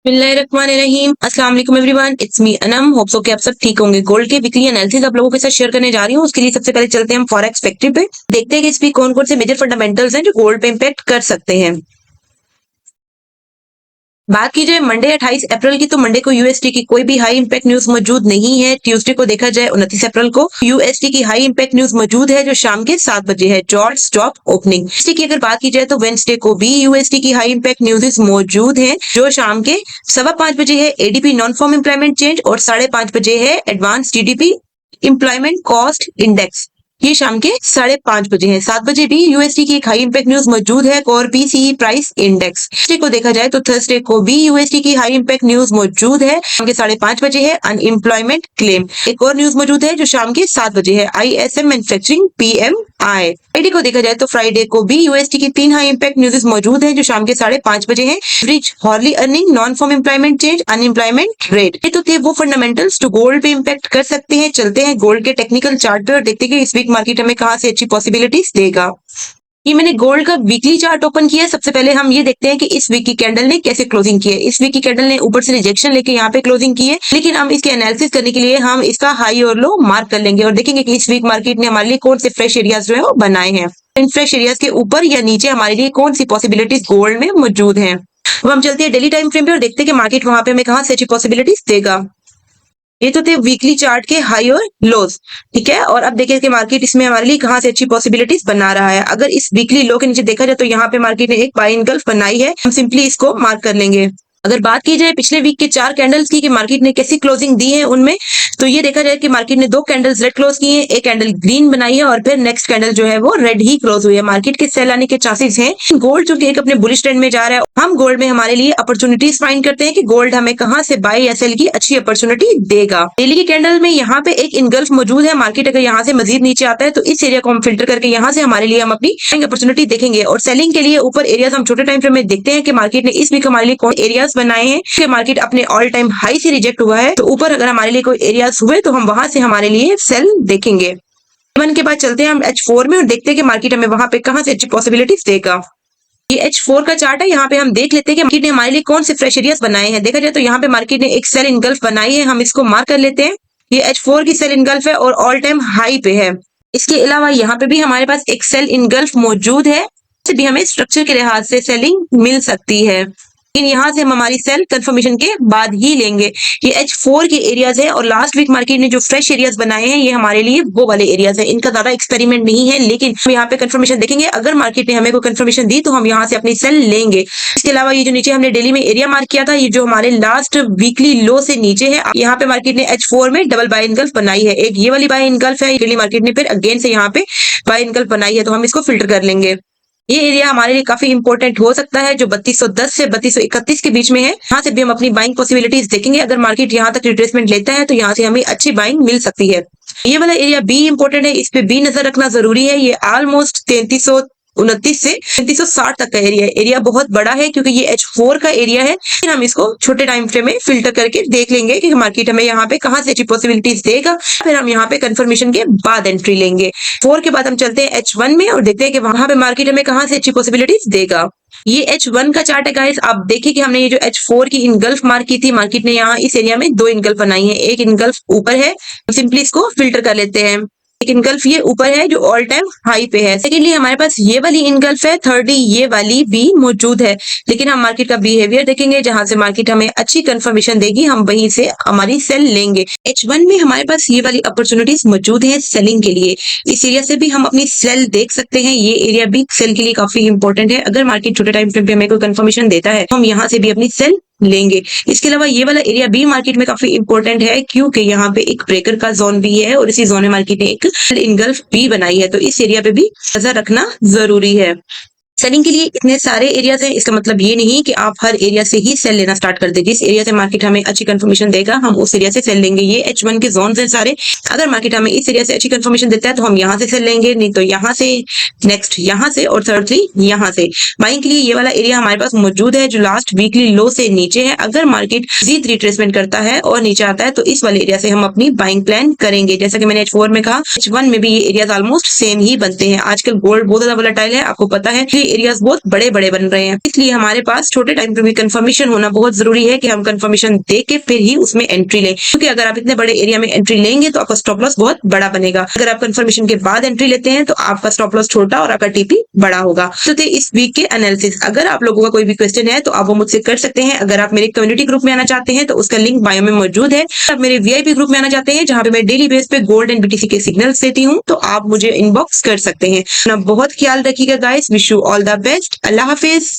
बिस्मिल्लाहिर्रहमानिर्रहीम। अस्सलाम वालेकुम everyone, it's me Anam. Hope so कि आप सब ठीक होंगे। गोल्ड के वीकली एनालिसिस आप लोगों के साथ शेयर करने जा रही हूँ। उसके लिए सबसे पहले चलते हैं हम फॉरेक्स फैक्ट्री पे, देखते हैं कि इस वीक कौन कौन से मेजर फंडामेंटल्स हैं जो गोल्ड पे इम्पैक्ट कर सकते हैं। बात की जाए मंडे 28 अप्रैल की, तो मंडे को यूएसडी की कोई भी हाई इंपैक्ट न्यूज मौजूद नहीं है। ट्यूसडे को देखा जाए 29 अप्रैल को यूएसडी की हाई इंपैक्ट न्यूज मौजूद है जो शाम के 7 बजे है, जॉर्ज स्टॉप ओपनिंग। वेडनेसडे की अगर बात की जाए तो वेडनेसडे को भी यूएसडी की हाई इंपैक्ट न्यूज मौजूद है जो शाम के 5:15 बजे है। ADP non farm employment change और 5:30 बजे है advance GDP employment cost index, ये शाम के 5:30 बजे है। 7 बजे भी यूएसडी की एक हाई इंपैक्ट न्यूज मौजूद है, core PCE price index. Thursday को देखा जाए तो थर्सडे को भी यूएसडी की हाई इंपैक्ट न्यूज मौजूद है, शाम के 5:30 बजे है अनएम्प्लॉयमेंट क्लेम। एक और न्यूज मौजूद है जो शाम के 7 बजे है, आईएसएम मैन्युफैक्चरिंग पीएमआई। फ्राइडे को देखा जाए तो फ्राइडे को भी यूएसडी की 3 हाई इंपैक्ट न्यूज मौजूद है जो शाम के 5:30 बजे है, average hourly earning, non farm employment change, unemployment rate. ये तो थे वो फंडामेंटल्स जो गोल्ड पे इम्पैक्ट कर सकते हैं। चलते हैं गोल्ड के टेक्निकल चार्ट पे और देखते हैं कि इस वीक मार्केट हमें कहां से अच्छी पॉसिबिलिटीज देगा। ये मैंने गोल्ड का वीकली चार्ट ओपन किया है। सबसे पहले हम ये देखते हैं कि इस वीक की कैंडल ने कैसे क्लोजिंग की है। इस वीक की कैंडल ने ऊपर से रिजेक्शन लेके यहाँ पे क्लोजिंग की है, लेकिन हम इसके एनालिसिस करने के लिए हम इसका हाई और लो मार्क कर लेंगे और देखेंगे कि इस वीक मार्केट ने हमारे लिए कौन से फ्रेश एरियाज जो है वो बनाए हैं। इन फ्रेश एरियाज के ऊपर या नीचे हमारे लिए कौन सी पॉसिबिलिटीज गोल्ड में मौजूद है। अब हम चलते हैं डेली टाइम फ्रेम पे और देखते हैं कि मार्केट वहां पे हमें कहां से अच्छी पॉसिबिलिटीज देगा। ये तो थे वीकली चार्ट के हाई और लोज, ठीक है। और अब देखिए कि मार्केट इसमें हमारे लिए कहां से अच्छी पॉसिबिलिटीज बना रहा है। अगर इस वीकली लो के नीचे देखा जाए तो यहाँ पे मार्केट ने एक बाय इनगल्फ बनाई है, हम सिंपली इसको मार्क कर लेंगे। अगर बात की जाए पिछले वीक के 4 कैंडल्स की कि मार्केट ने कैसी क्लोजिंग दी है उनमें, तो ये देखा जाए कि मार्केट ने 2 कैंडल्स रेड क्लोज की है, एक कैंडल ग्रीन बनाई है और फिर नेक्स्ट कैंडल जो है वो रेड ही क्लोज हुई है। मार्केट के सेल आने के चांसेस हैं। गोल्ड चूंकि एक अपने बुलिश ट्रेंड में जा रहा है, हम गोल्ड में हमारे लिए अपॉर्चुनिटीज फाइंड करते हैं कि गोल्ड हमें कहां से बाय या सेल की अच्छी अपॉर्चुनिटी देगा। डेली की कैंडल में यहाँ पे एक इनगल्फ मौजूद है। मार्केट अगर यहाँ से मजीद नीचे आता है तो इस एरिया को हम फिल्टर करके यहाँ से हमारे लिए हम अपनी बाइंग अपॉर्चुनिटी देखेंगे। और सेलिंग के लिए ऊपर एरियाज हम छोटे टाइम फ्रेम में देखते हैं कि मार्केट ने इस वीक हमारे लिए कौन एरियाज बनाए हैं कि मार्केट अपने ऑल टाइम हाई से रिजेक्ट हुआ है, तो ऊपर अगर हमारे लिए कोई एरियाज हुए तो हम वहां से हमारे लिए सेल देखेंगे। H1 के बाद चलते हैं हम H4 में और देखते हैं कि मार्केट हमें वहां पे कहां से अच्छी पॉसिबिलिटीज देगा। ये H4 का चार्ट है। यहाँ पे हम देख लेते हैं कि मार्केट ने हमारे लिए कौन से फ्रेश एरियाज बनाए हैं। देखा जाए तो यहाँ पे मार्केट ने एक सेल इनगल्फ बनाई है, हम इसको मार्क कर लेते हैं। ये H4 की सेल इनगल्फ है और ऑल टाइम हाई पे है। इसके अलावा यहाँ पे भी हमारे पास एक सेल इनगल्फ मौजूद है, इससे भी हमें स्ट्रक्चर के लिहाज से सेलिंग मिल सकती है, लेकिन यहाँ से हम हमारी सेल कंफर्मेशन के बाद ही लेंगे। ये H4 के एरियाज है और लास्ट वीक मार्केट ने जो फ्रेश एरियाज बनाए हैं ये हमारे लिए वो वाले एरियाज है। इनका ज्यादा एक्सपेरिमेंट नहीं है, लेकिन हम यहाँ पे कंफर्मेशन देखेंगे। अगर मार्केट ने हमें कोई कंफर्मेशन दी तो हम यहाँ से अपनी सेल लेंगे। इसके अलावा ये जो नीचे हमने डेली में एरिया मार्क किया था, ये जो हमारे लास्ट वीकली लो से नीचे है, यहाँ पे मार्केट ने H4 में डबल बाय इनगल्फ बनाई है। एक ये वाली बाय इनगल्फ है, डेली मार्केट ने फिर अगेन से यहाँ पे बाय इनगल्फ बनाई है, तो हम इसको फिल्टर कर लेंगे। ये एरिया हमारे लिए काफी इंपॉर्टेंट हो सकता है जो 3210 से 3231 के बीच में है। यहाँ से भी हम अपनी बाइंग पॉसिबिलिटीज देखेंगे। अगर मार्केट यहाँ तक रिट्रेसमेंट लेता है तो यहाँ से हमें अच्छी बाइंग मिल सकती है। ये वाला एरिया बी इंपॉर्टेंट है, इस पे भी नजर रखना जरूरी है। ये ऑलमोस्ट 3329 से 3360 तक का एरिया बहुत बड़ा है क्योंकि ये H4 का एरिया है, लेकिन हम इसको छोटे टाइम फ्रेम में फिल्टर करके देख लेंगे कि मार्केट हमें यहाँ पे कहां से अच्छी पॉसिबिलिटीज देगा, फिर हम यहाँ पे कंफर्मेशन के बाद एंट्री लेंगे। 4 के बाद हम चलते हैं H1 में और देखते हैं कि वहां पे मार्केट हमें कहां से अच्छी पॉसिबिलिटीज देगा। ये H1 का चार्ट है गाइस। आप देखिए कि हमने ये जो H4 की इनगल्फ मार्क की थी, मार्केट ने यहाँ इस एरिया में 2 इनगल्फ बनाई है। एक इनगल्फ ऊपर है, सिंपली इसको फिल्टर कर लेते हैं। एक इनगल्फ ये ऊपर है जो ऑल टाइम हाई पे है। सेकेंडली हमारे पास ये वाली इनगल्फ है, थर्डली ये वाली भी मौजूद है, लेकिन हम मार्केट का बिहेवियर देखेंगे। जहां से मार्केट हमें अच्छी कंफर्मेशन देगी हम वहीं से हमारी सेल लेंगे। H1 में हमारे पास ये वाली अपॉर्चुनिटीज मौजूद है सेलिंग के लिए। इस एरिया से भी हम अपनी सेल देख सकते हैं। ये एरिया भी सेल के लिए काफी इंपॉर्टेंट है। अगर मार्केट छोटे टाइम फ्रेम पे हमें कोई कंफर्मेशन देता है हम यहाँ से भी अपनी सेल लेंगे। इसके अलावा ये वाला एरिया भी मार्केट में काफी इंपॉर्टेंट है क्योंकि यहाँ पे एक ब्रेकर का जोन भी है और इसी जोन में मार्केट ने एक इनगल्फ भी बनाई है, तो इस एरिया पे भी नजर रखना जरूरी है। सेलिंग के लिए इतने सारे एरियाज हैं, इसका मतलब ये नहीं कि आप हर एरिया से ही सेल लेना स्टार्ट कर दे। जिस एरिया से मार्केट हमें अच्छी कंफर्मेशन देगा हम उस एरिया से सेल लेंगे। ये H1 के जोन हैं सारे। अगर मार्केट हमें इस एरिया से अच्छी कंफर्मेशन देता है तो हम यहाँ से सेल लेंगे, नहीं तो यहाँ से, नेक्स्ट यहाँ से और थर्डली यहाँ से। बाइंग के लिए ये वाला एरिया हमारे पास मौजूद है जो लास्ट वीकली लो से नीचे है। अगर मार्केट मजीद रिट्रेसमेंट करता है और नीचे आता है तो इस वाले एरिया से हम अपनी बाइंग प्लान करेंगे। जैसा कि मैंने H4 में कहा, H1 में भी ये एरियाज ऑलमोस्ट सेम ही बनते हैं। आजकल गोल्ड बहुत ज्यादा वोलेटाइल है, आपको पता है। एरियाज बहुत बड़े बड़े बन रहे हैं, इसलिए हमारे पास छोटे टाइम पे भी कंफर्मेशन होना बहुत जरूरी है कि हम कंफर्मेशन दे के फिर ही उसमें एंट्री लें, क्योंकि अगर आप इतने बड़े एरिया में एंट्री लेंगे तो आपका स्टॉप लॉस बहुत बड़ा बनेगा। अगर आप कंफर्मेशन के बाद एंट्री लेते हैं तो आपका स्टॉप लॉस छोटा और आपका टीपी बड़ा होगा। तो थे इस वीक के एनालिसिस। अगर आप लोगों का कोई भी क्वेश्चन है तो आप वो मुझसे कर सकते हैं। अगर आप मेरे कम्युनिटी ग्रुप में आना चाहते हैं तो उसका लिंक बायो में मौजूद है। आप मेरे वीआईपी ग्रुप में आना चाहते हैं जहां पे मैं डेली बेस पे गोल्ड एंड बीटीसी के सिग्नल्स देती हूँ तो आप मुझे इनबॉक्स कर सकते हैं। अपना बहुत ख्याल रखिएगा guys. Wish you all the best. Allah Hafiz.